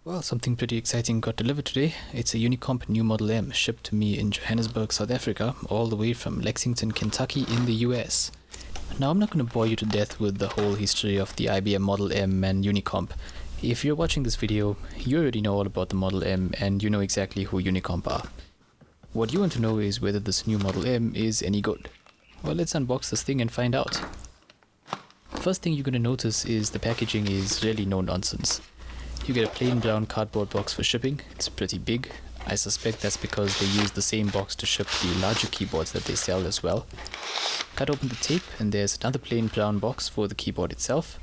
Well, something pretty exciting got delivered today. It's a Unicomp New Model M shipped to me in Johannesburg, South Africa, all the way from Lexington, Kentucky in the US. Now, I'm not going to bore you to death with the whole history of the IBM Model M and Unicomp. If you're watching this video, you already know all about the Model M and you know exactly who Unicomp are. What you want to know is whether this new Model M is any good. Well, let's unbox this thing and find out. First thing you're going to notice is the packaging is really no nonsense. You get a plain brown cardboard box for shipping. It's pretty big. I suspect that's because they use the same box to ship the larger keyboards that they sell as well. Cut open the tape and there's another plain brown box for the keyboard itself,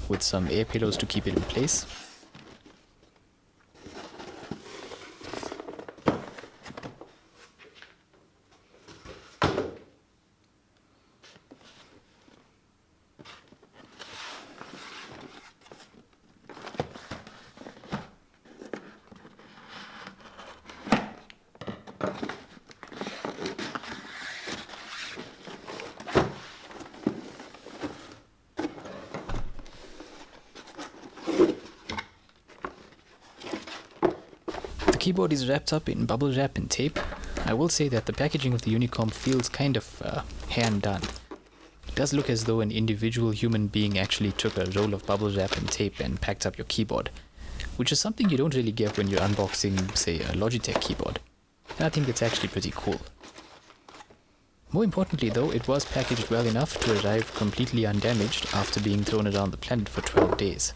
with some air pillows to keep it in place. The keyboard is wrapped up in bubble wrap and tape. I will say that the packaging of the Unicomp feels kind of hand done. It does look as though an individual human being actually took a roll of bubble wrap and tape and packed up your keyboard, which is something you don't really get when you're unboxing, say, a Logitech keyboard. And I think that's actually pretty cool. More importantly though, it was packaged well enough to arrive completely undamaged after being thrown around the planet for 12 days.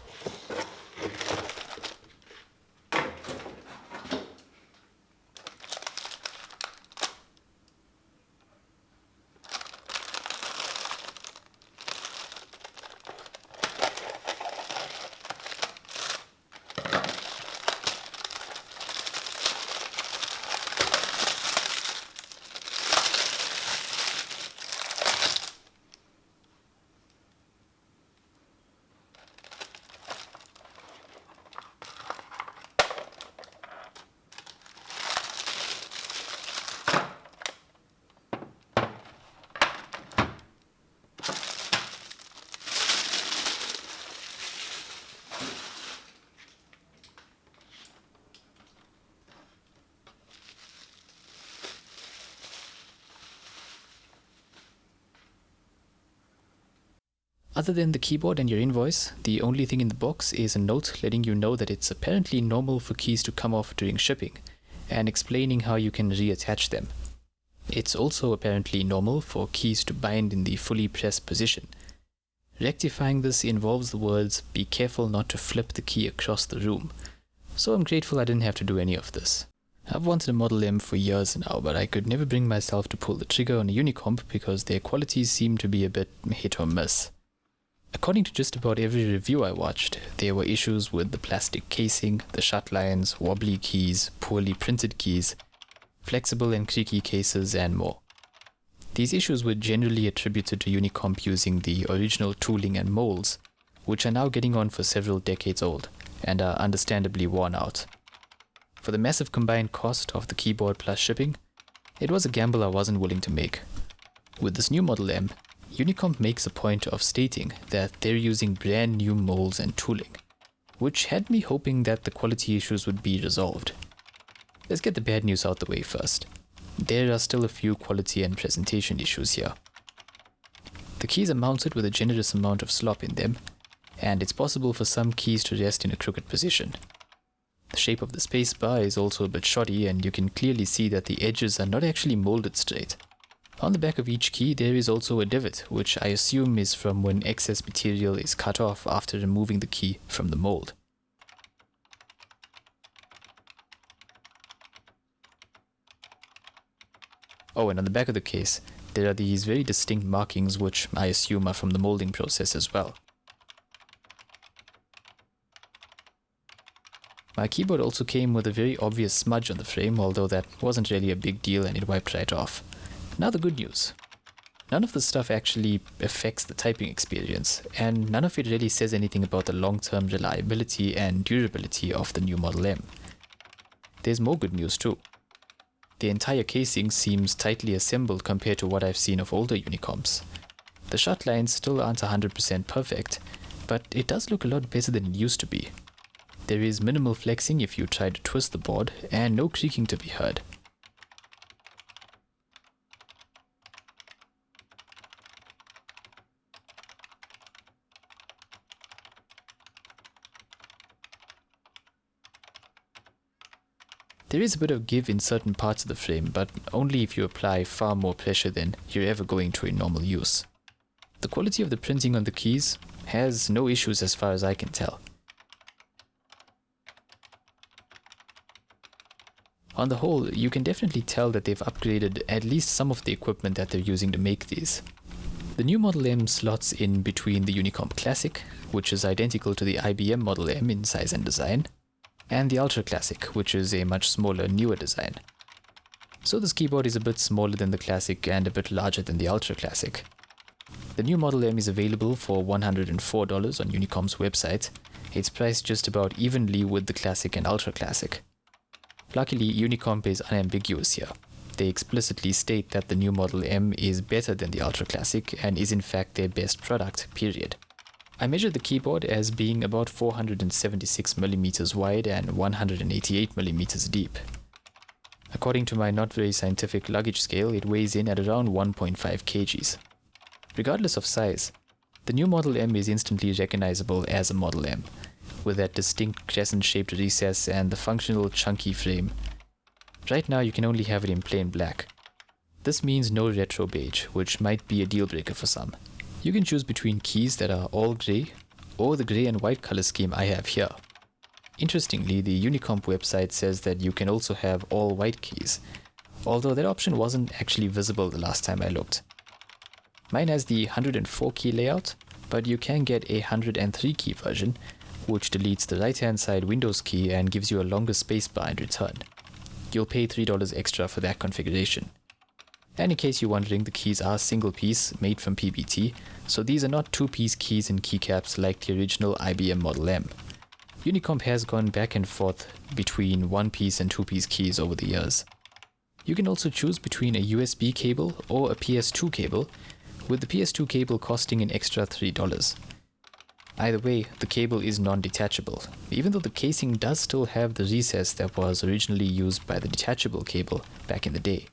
Other than the keyboard and your invoice, the only thing in the box is a note letting you know that it's apparently normal for keys to come off during shipping, and explaining how you can reattach them. It's also apparently normal for keys to bind in the fully pressed position. Rectifying this involves the words, "Be careful not to flip the key across the room," so I'm grateful I didn't have to do any of this. I've wanted a Model M for years now, but I could never bring myself to pull the trigger on a Unicomp because their qualities seem to be a bit hit or miss. According to just about every review I watched, there were issues with the plastic casing, the shut lines, wobbly keys, poorly printed keys, flexible and creaky cases, and more. These issues were generally attributed to Unicomp using the original tooling and molds, which are now getting on for several decades old, and are understandably worn out. For the massive combined cost of the keyboard plus shipping, it was a gamble I wasn't willing to make. With this new Model M, Unicomp makes a point of stating that they're using brand new molds and tooling, which had me hoping that the quality issues would be resolved. Let's get the bad news out the way first. There are still a few quality and presentation issues here. The keys are mounted with a generous amount of slop in them, and it's possible for some keys to rest in a crooked position. The shape of the space bar is also a bit shoddy, and you can clearly see that the edges are not actually molded straight. On the back of each key there is also a divot, which I assume is from when excess material is cut off after removing the key from the mold. Oh, and on the back of the case, there are these very distinct markings which I assume are from the molding process as well. My keyboard also came with a very obvious smudge on the frame, although that wasn't really a big deal and it wiped right off. Now the good news. None of the stuff actually affects the typing experience, and none of it really says anything about the long-term reliability and durability of the new Model M. There's more good news too. The entire casing seems tightly assembled compared to what I've seen of older Unicomps. The shut lines still aren't 100% perfect, but it does look a lot better than it used to be. There is minimal flexing if you try to twist the board, and no creaking to be heard. There is a bit of give in certain parts of the frame, but only if you apply far more pressure than you're ever going to in normal use. The quality of the printing on the keys has no issues as far as I can tell. On the whole, you can definitely tell that they've upgraded at least some of the equipment that they're using to make these. The new Model M slots in between the Unicomp Classic, which is identical to the IBM Model M in size and design, and the Ultra Classic, which is a much smaller, newer design. So this keyboard is a bit smaller than the Classic and a bit larger than the Ultra Classic. The new Model M is available for $104 on Unicomp's website. It's priced just about evenly with the Classic and Ultra Classic. Luckily, Unicomp is unambiguous here. They explicitly state that the new Model M is better than the Ultra Classic and is in fact their best product, period. I measured the keyboard as being about 476mm wide and 188mm deep. According to my not very scientific luggage scale, it weighs in at around 1.5 kgs. Regardless of size, the new Model M is instantly recognizable as a Model M, with that distinct crescent-shaped recess and the functional chunky frame. Right now you can only have it in plain black. This means no retro beige, which might be a deal breaker for some. You can choose between keys that are all grey, or the grey and white color scheme I have here. Interestingly, the Unicomp website says that you can also have all white keys, although that option wasn't actually visible the last time I looked. Mine has the 104 key layout, but you can get a 103 key version, which deletes the right hand side Windows key and gives you a longer spacebar in return. You'll pay $3 extra for that configuration. And in case you're wondering, the keys are single piece, made from PBT, so these are not two-piece keys and keycaps like the original IBM Model M. Unicomp has gone back and forth between one-piece and two-piece keys over the years. You can also choose between a USB cable or a PS2 cable, with the PS2 cable costing an extra $3. Either way, the cable is non-detachable, even though the casing does still have the recess that was originally used by the detachable cable back in the day.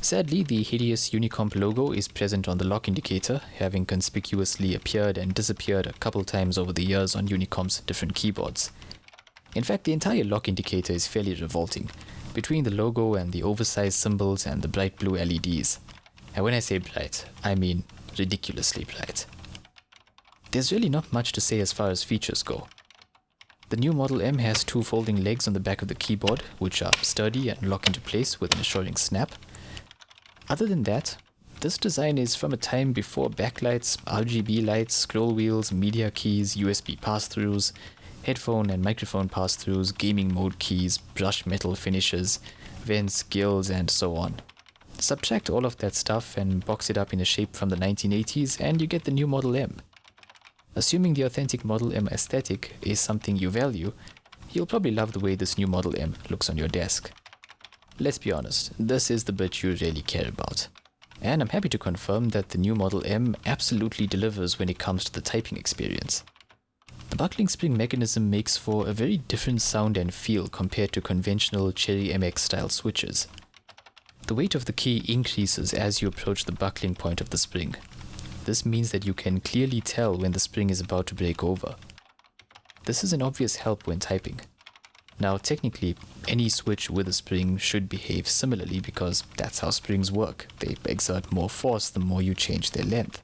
Sadly, the hideous Unicomp logo is present on the lock indicator, having conspicuously appeared and disappeared a couple times over the years on Unicomp's different keyboards. In fact, the entire lock indicator is fairly revolting, between the logo and the oversized symbols and the bright blue LEDs. And when I say bright, I mean ridiculously bright. There's really not much to say as far as features go. The new Model M has two folding legs on the back of the keyboard, which are sturdy and lock into place with an assuring snap. Other than that, this design is from a time before backlights, RGB lights, scroll wheels, media keys, USB pass-throughs, headphone and microphone pass-throughs, gaming mode keys, brushed metal finishes, vents, gills, and so on. Subtract all of that stuff and box it up in a shape from the 1980s and you get the new Model M. Assuming the authentic Model M aesthetic is something you value, you'll probably love the way this new Model M looks on your desk. Let's be honest, this is the bit you really care about. And I'm happy to confirm that the new Model M absolutely delivers when it comes to the typing experience. The buckling spring mechanism makes for a very different sound and feel compared to conventional Cherry MX style switches. The weight of the key increases as you approach the buckling point of the spring. This means that you can clearly tell when the spring is about to break over. This is an obvious help when typing. Now, technically, any switch with a spring should behave similarly because that's how springs work. They exert more force the more you change their length.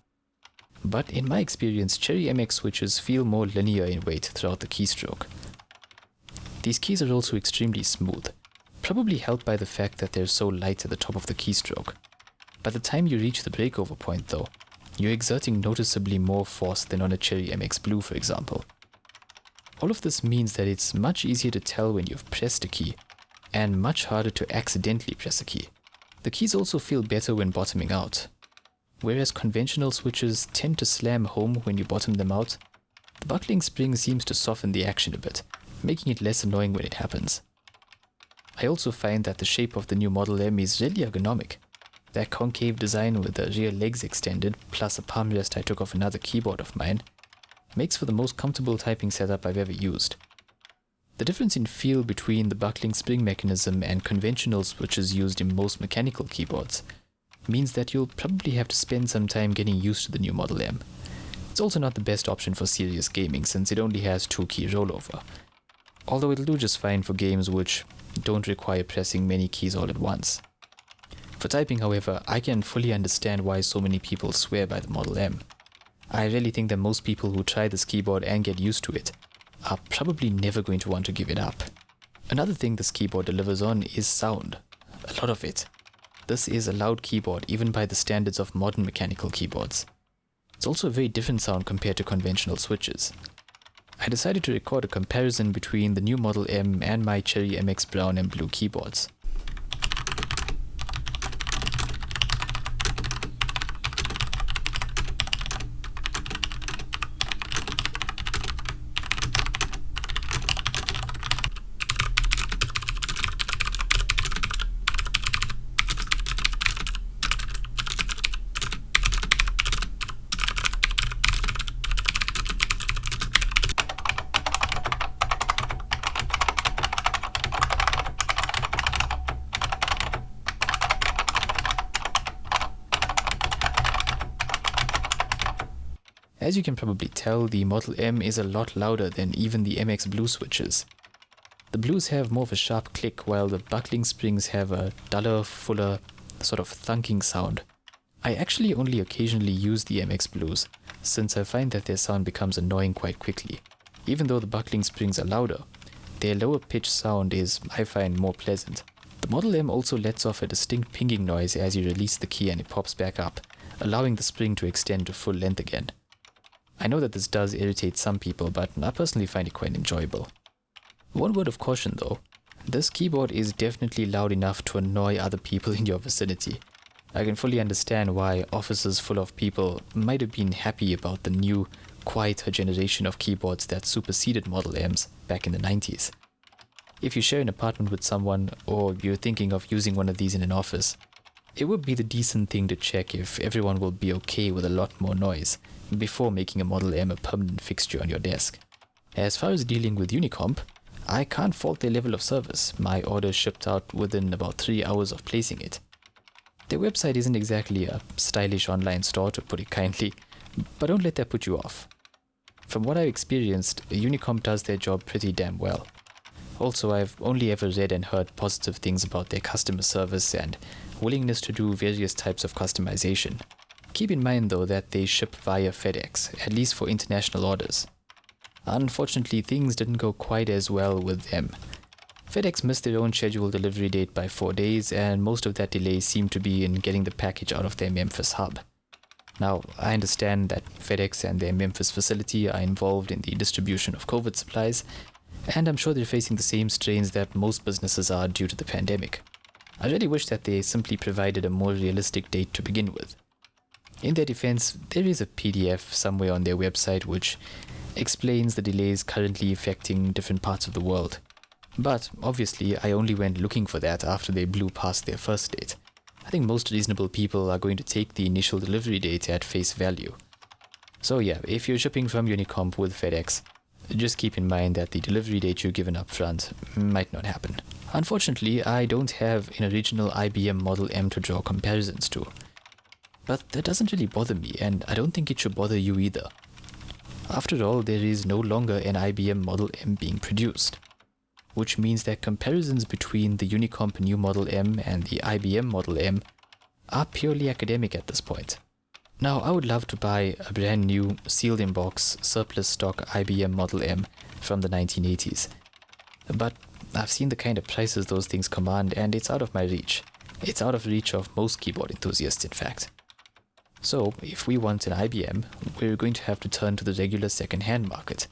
But in my experience, Cherry MX switches feel more linear in weight throughout the keystroke. These keys are also extremely smooth, probably helped by the fact that they're so light at the top of the keystroke. By the time you reach the breakover point though, you're exerting noticeably more force than on a Cherry MX Blue, for example. All of this means that it's much easier to tell when you've pressed a key, and much harder to accidentally press a key. The keys also feel better when bottoming out. Whereas conventional switches tend to slam home when you bottom them out, the buckling spring seems to soften the action a bit, making it less annoying when it happens. I also find that the shape of the new Model M is really ergonomic. That concave design with the rear legs extended, plus a palm rest I took off another keyboard of mine, makes for the most comfortable typing setup I've ever used. The difference in feel between the buckling spring mechanism and conventional switches used in most mechanical keyboards means that you'll probably have to spend some time getting used to the new Model M. It's also not the best option for serious gaming since it only has 2-key rollover, although it'll do just fine for games which don't require pressing many keys all at once. For typing, however, I can fully understand why so many people swear by the Model M. I really think that most people who try this keyboard and get used to it are probably never going to want to give it up. Another thing this keyboard delivers on is sound. A lot of it. This is a loud keyboard even by the standards of modern mechanical keyboards. It's also a very different sound compared to conventional switches. I decided to record a comparison between the new Model M and my Cherry MX Brown and Blue keyboards. As you can probably tell, the Model M is a lot louder than even the MX Blue switches. The Blues have more of a sharp click, while the buckling springs have a duller, fuller, sort of thunking sound. I actually only occasionally use the MX Blues, since I find that their sound becomes annoying quite quickly. Even though the buckling springs are louder, their lower pitched sound is, I find, more pleasant. The Model M also lets off a distinct pinging noise as you release the key and it pops back up, allowing the spring to extend to full length again. I know that this does irritate some people, but I personally find it quite enjoyable. One word of caution though, this keyboard is definitely loud enough to annoy other people in your vicinity. I can fully understand why offices full of people might have been happy about the new, quieter generation of keyboards that superseded Model M's back in the 90s. If you share an apartment with someone, or you're thinking of using one of these in an office, it would be the decent thing to check if everyone will be okay with a lot more noise before making a Model M a permanent fixture on your desk. As far as dealing with Unicomp, I can't fault their level of service. My order shipped out within about 3 hours of placing it. Their website isn't exactly a stylish online store, to put it kindly, but don't let that put you off. From what I've experienced, Unicomp does their job pretty damn well. Also, I've only ever read and heard positive things about their customer service and willingness to do various types of customization. Keep in mind though that they ship via FedEx, at least for international orders. Unfortunately, things didn't go quite as well with them. FedEx missed their own scheduled delivery date by 4 days, and most of that delay seemed to be in getting the package out of their Memphis hub. Now, I understand that FedEx and their Memphis facility are involved in the distribution of COVID supplies, and I'm sure they're facing the same strains that most businesses are due to the pandemic. I really wish that they simply provided a more realistic date to begin with. In their defense, there is a PDF somewhere on their website which explains the delays currently affecting different parts of the world. But obviously, I only went looking for that after they blew past their first date. I think most reasonable people are going to take the initial delivery date at face value. So yeah, if you're shipping from Unicomp with FedEx, just keep in mind that the delivery date you're given up front might not happen. Unfortunately, I don't have an original IBM Model M to draw comparisons to. But that doesn't really bother me, and I don't think it should bother you either. After all, there is no longer an IBM Model M being produced, which means that comparisons between the Unicomp New Model M and the IBM Model M are purely academic at this point. Now, I would love to buy a brand new, sealed in box, surplus stock IBM Model M from the 1980s, but I've seen the kind of prices those things command, and it's out of my reach. It's out of reach of most keyboard enthusiasts, in fact. So, if we want an IBM, we're going to have to turn to the regular second-hand market,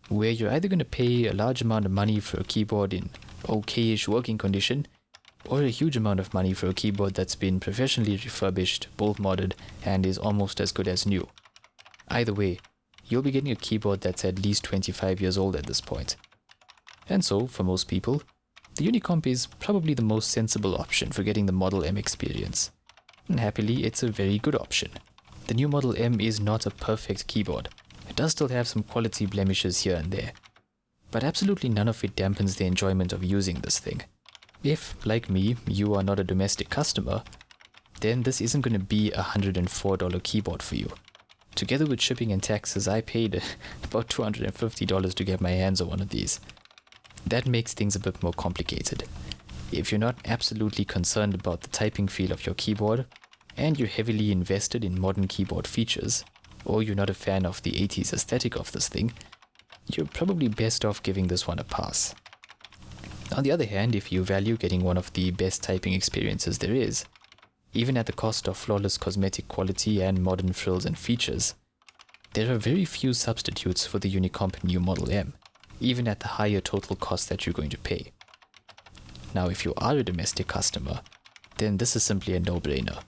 where you're either going to pay a large amount of money for a keyboard in okay-ish working condition, or a huge amount of money for a keyboard that's been professionally refurbished, bolt modded, and is almost as good as new. Either way, you'll be getting a keyboard that's at least 25 years old at this point. And so, for most people, the Unicomp is probably the most sensible option for getting the Model M experience. And happily, it's a very good option. The new Model M is not a perfect keyboard. It does still have some quality blemishes here and there. but absolutely none of it dampens the enjoyment of using this thing. If, like me, you are not a domestic customer, then this isn't going to be a $104 keyboard for you. Together with shipping and taxes, I paid about $250 to get my hands on one of these. That makes things a bit more complicated. If you're not absolutely concerned about the typing feel of your keyboard, and you're heavily invested in modern keyboard features, or you're not a fan of the 80s aesthetic of this thing, you're probably best off giving this one a pass. On the other hand, if you value getting one of the best typing experiences there is, even at the cost of flawless cosmetic quality and modern frills and features, there are very few substitutes for the Unicomp New Model M, even at the higher total cost that you're going to pay. Now, if you are a domestic customer, then this is simply a no-brainer.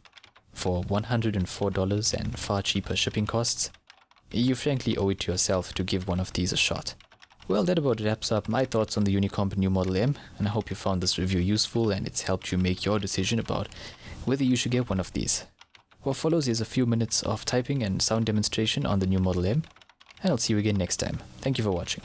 For $104 and far cheaper shipping costs, you frankly owe it to yourself to give one of these a shot. Well, that about wraps up my thoughts on the Unicomp New Model M, and I hope you found this review useful and it's helped you make your decision about whether you should get one of these. What follows is a few minutes of typing and sound demonstration on the new Model M, and I'll see you again next time. Thank you for watching.